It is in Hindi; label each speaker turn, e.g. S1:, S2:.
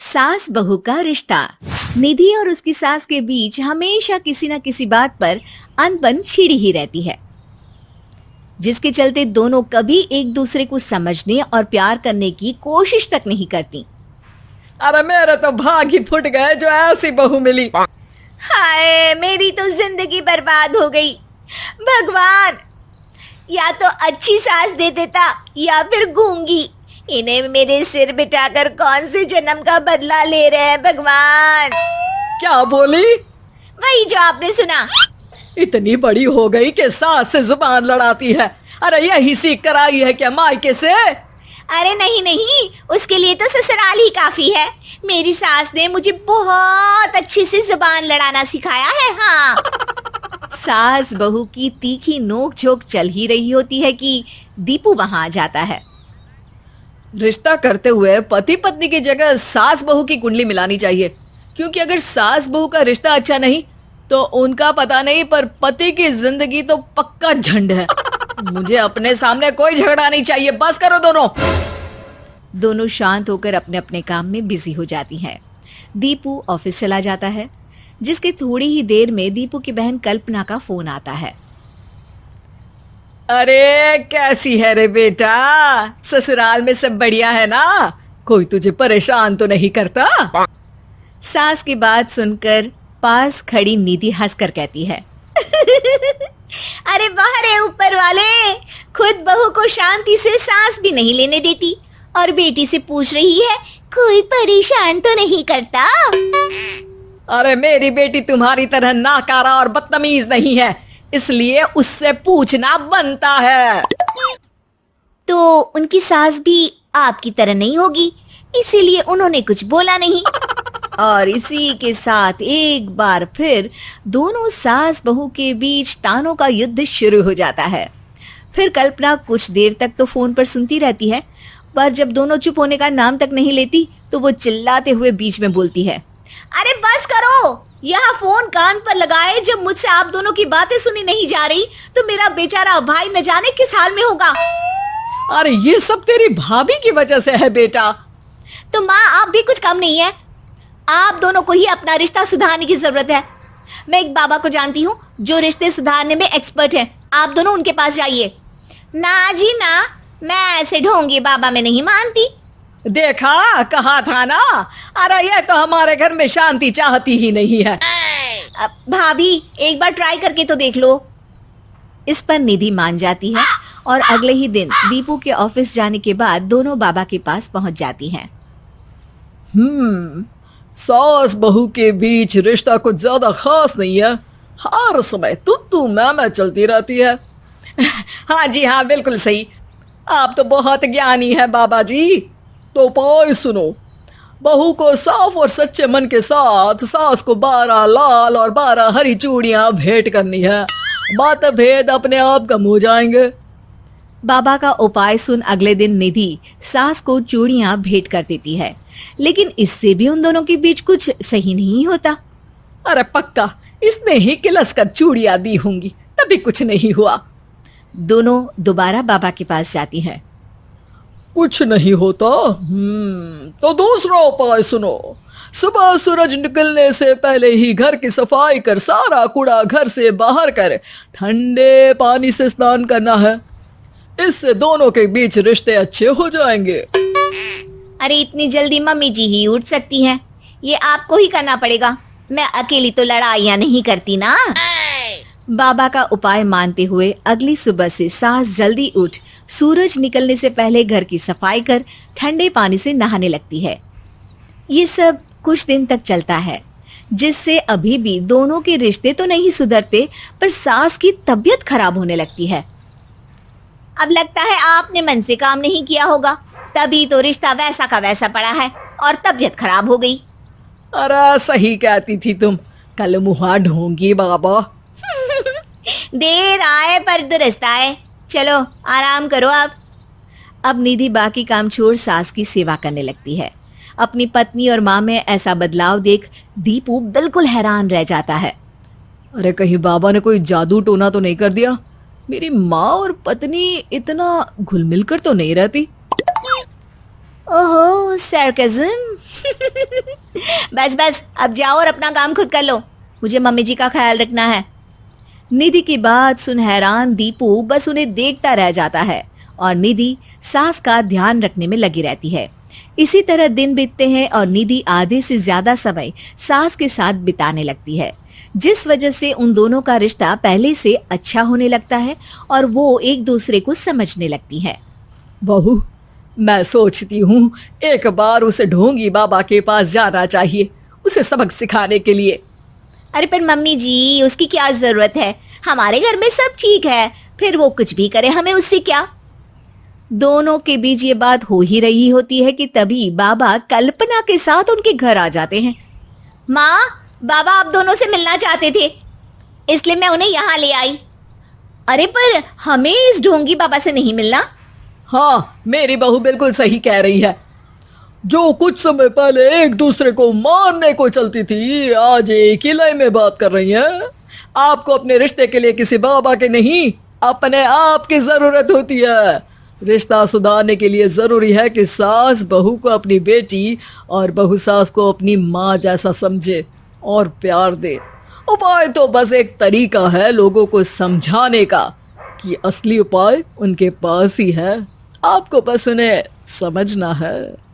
S1: सास बहू का रिश्ता। निधि और उसकी सास के बीच हमेशा किसी न किसी बात पर अनबन छिड़ी ही रहती है, जिसके चलते दोनों कभी एक दूसरे को समझने और प्यार करने की कोशिश तक नहीं करती।
S2: अरे मेरे तो भाग ही फुट गए जो ऐसी बहू मिली।
S1: हाय, मेरी तो जिंदगी बर्बाद हो गई। भगवान, या तो अच्छी सास दे देता या फिर गूंगी। इन्हें मेरे सिर बिठाकर कौन से जन्म का बदला ले रहे हैं भगवान।
S2: क्या बोली?
S1: वही जो आपने सुना।
S2: इतनी बड़ी हो गई कि सास से जुबान लड़ाती है। अरे यही सीख कर आई है क्या मायके से?
S1: अरे नहीं नहीं, उसके लिए तो ससुराल ही काफी है। मेरी सास ने मुझे बहुत अच्छे से जुबान लड़ाना सिखाया है। हाँ। सास बहू की तीखी नोक झोंक चल ही रही होती है कि दीपू वहां आ जाता है।
S2: रिश्ता करते हुए पति पत्नी की जगह सास बहू की कुंडली मिलानी चाहिए, क्योंकि अगर सास बहू का रिश्ता अच्छा नहीं तो उनका पता नहीं, पर पति की जिंदगी तो पक्का झंड है। मुझे अपने सामने कोई झगड़ा नहीं चाहिए, बस करो दोनों।
S1: दोनों शांत होकर अपने अपने काम में बिजी हो जाती हैं। दीपू ऑफिस चला जाता है, जिसके थोड़ी ही देर में दीपू की बहन कल्पना का फोन आता है।
S2: अरे कैसी है रे बेटा? ससुराल में सब बढ़िया है ना? कोई तुझे परेशान तो नहीं करता?
S1: सास की बात सुनकर पास खड़ी निधि हंसकर कहती है, अरे वाह रे ऊपर वाले, खुद बहू को शांति से सांस भी नहीं लेने देती और बेटी से पूछ रही है कोई परेशान तो नहीं करता।
S2: अरे मेरी बेटी तुम्हारी तरह नाकारा और बदतमीज नहीं है, इसलिए उससे पूछना बनता है।
S1: तो उनकी सास भी आपकी तरह नहीं होगी, इसीलिए उन्होंने कुछ बोला नहीं। और इसी के साथ एक बार फिर दोनों सास बहू के बीच तानों का युद्ध शुरू हो जाता है। फिर कल्पना कुछ देर तक तो फोन पर सुनती रहती है, पर जब दोनों चुप होने का नाम तक नहीं लेती तो वो चिल्लाते हुए बीच में बोलती है, अरे बस करो, यहाँ फोन कान पर लगाए जब मुझसे आप दोनों की बातें सुनी नहीं जा रही तो मेरा बेचारा भाई न जाने किस हाल में होगा।
S2: अरे ये सब तेरी भाभी की वजह से है बेटा।
S1: तो माँ, आप भी कुछ कम नहीं है। आप दोनों को ही अपना रिश्ता सुधारने की जरूरत है। मैं एक बाबा को जानती हूँ जो रिश्ते सुधारने में एक्सपर्ट हैं। आप दोनों उनके पास जाइए। ना जी ना, मैं ऐसे ढोंगी बाबा में नहीं मानती।
S2: देखा, कहा था ना। अरे ये तो हमारे घर में शांति चाहती ही नहीं है।
S1: भाभी, एक बार ट्राई करके तो देख लो। इस पर निधि मान जाती है और अगले ही दिन दीपू के ऑफिस जाने के बाद दोनों बाबा के पास पहुंच जाती हैं।
S2: सास बहू के बीच रिश्ता कुछ ज्यादा खास नहीं है। हर समय तू मैं चलती रहती है। हाँ जी हाँ, बिल्कुल सही। आप तो बहुत ज्ञानी है बाबा जी। तो उपाय सुनो। बहू को साफ और सच्चे मन के साथ सास को 12 लाल और 12 हरी चूड़ियां भेंट करनी है। मतभेद अपने आप कम हो जाएंगे।
S1: बाबा का उपाय सुन अगले दिन निधि सास को चूड़ियां भेंट कर देती है, लेकिन इससे भी उन दोनों के बीच कुछ सही नहीं होता।
S2: अरे पक्का इसने ही किलस कर चूड़ियां दी होंगी, तभी कुछ नहीं हुआ।
S1: दोनों दोबारा बाबा के पास जाती हैं।
S2: कुछ नहीं होता। तो दूसरा उपाय सुनो। सुबह सूरज निकलने से पहले ही घर की सफाई कर सारा कूड़ा घर से बाहर कर ठंडे पानी से स्नान करना है। इससे दोनों के बीच रिश्ते अच्छे हो जाएंगे।
S1: अरे इतनी जल्दी मम्मी जी ही उठ सकती हैं? ये आपको ही करना पड़ेगा। मैं अकेली तो लड़ाइयाँ नहीं करती ना। बाबा का उपाय मानते हुए अगली सुबह से सास जल्दी उठ सूरज निकलने से पहले घर की सफाई कर ठंडे पानी से नहाने लगती है। ये सब कुछ दिन तक चलता है, जिससे अभी भी दोनों के रिश्ते तो नहीं सुधरते, पर सास की तबीयत खराब होने लगती है। अब लगता है आपने मन से काम नहीं किया होगा, तभी तो रिश्ता वैसा का वैसा पड़ा है और तबीयत खराब हो गई।
S2: अरे सही कहती थी तुम, कल मुहा ढोंगी बाबा।
S1: देर आए पर दुरुस्त आए। चलो आराम करो आप। अब निधि बाकी काम छोड़ सास की सेवा करने लगती है। अपनी पत्नी और माँ में ऐसा बदलाव देख दीपू बिल्कुल हैरान रह जाता है।
S2: अरे कहीं बाबा ने कोई जादू टोना तो नहीं कर दिया? मेरी माँ और पत्नी इतना घुल मिल कर तो नहीं रहती।
S1: ओहो, सरकाज़म। बस बस अब जाओ और अपना काम खुद कर लो, मुझे मम्मी जी का ख्याल रखना है। निधि की बात सुन हैरान दीपू बस उन्हें देखता रह जाता है और निधि सास का ध्यान रखने में लगी रहती है। इसी तरह दिन बीतते हैं और निधि आधे से ज्यादा समय सास के साथ बिताने लगती है, जिस वजह से उन दोनों का रिश्ता पहले से अच्छा होने लगता है और वो एक दूसरे को समझने लगती है।
S2: बहू, मैं सोचती हूँ एक बार उसे ढोंगी बाबा के पास जाना चाहिए, उसे सबक सिखाने के लिए।
S1: अरे पर मम्मी जी, उसकी क्या जरूरत है, हमारे घर में सब ठीक है, फिर वो कुछ भी करे हमें उससे क्या। दोनों के बीच ये बात हो ही रही होती है कि तभी बाबा कल्पना के साथ उनके घर आ जाते हैं। माँ, बाबा आप दोनों से मिलना चाहते थे, इसलिए मैं उन्हें यहाँ ले आई। अरे पर हमें इस ढोंगी बाबा से नहीं मिलना।
S2: हाँ, मेरी बहू बिल्कुल सही कह रही है। जो कुछ समय पहले एक दूसरे को मारने को चलती थी, आज एक ही लय में बात कर रही है। आपको अपने रिश्ते के लिए किसी बाबा के नहीं, अपने आप की जरूरत होती है। रिश्ता सुधारने के लिए जरूरी है कि सास बहू को अपनी बेटी और बहू सास को अपनी माँ जैसा समझे और प्यार दे। उपाय तो बस एक तरीका है लोगों को समझाने का कि असली उपाय उनके पास ही है, आपको बस उन्हें समझना है।